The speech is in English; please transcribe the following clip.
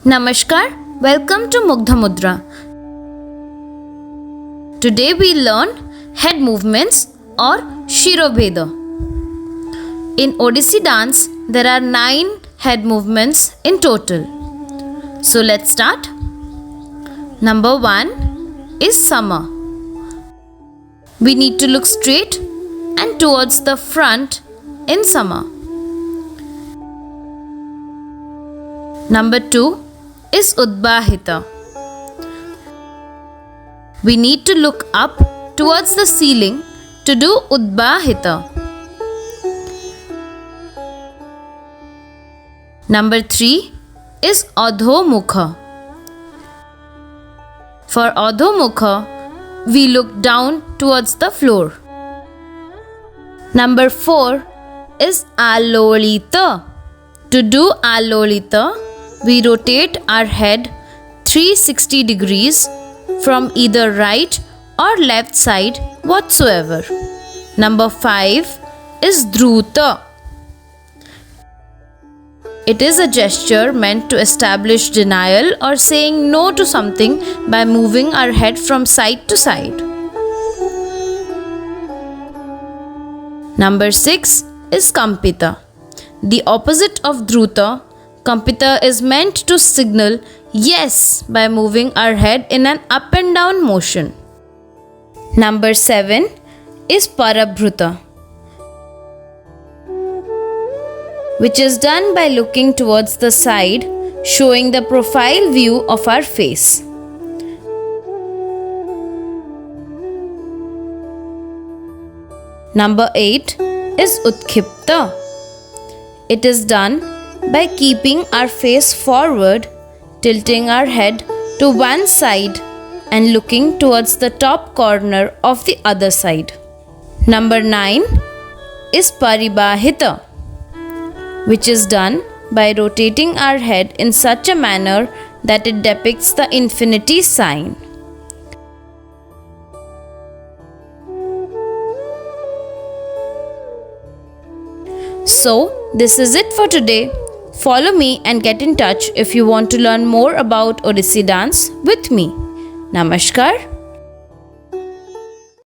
Namaskar, welcome to Mugdha Mudra. Today we learn head movements or Shiro Veda. In Odissi dance, there are 9 head movements in total. So let's start. Number 1 is Sama. We need to look straight and towards the front in Sama. Number 2 is Udbahita. We need to look up towards the ceiling to do Udbahita. Number 3 is Adhomukha. For Adhomukha, we look down towards the floor. Number 4 is Alolita. To do Alolita, we rotate our head 360 degrees from either right or left side whatsoever. Number 5 is Dhruta. It is a gesture meant to establish denial or saying no to something by moving our head from side to side. Number 6 is Kampita. The opposite of Dhruta, Kampita is meant to signal yes by moving our head in an up and down motion. Number 7 is Parabhruta, which is done by looking towards the side, showing the profile view of our face. Number 8 is Utkipta. It is done by keeping our face forward, tilting our head to one side and looking towards the top corner of the other side. Number 9 is Paribahita, which is done by rotating our head in such a manner that it depicts the infinity sign. So, this is it for today. Follow me and get in touch if you want to learn more about Odissi dance with me. Namaskar.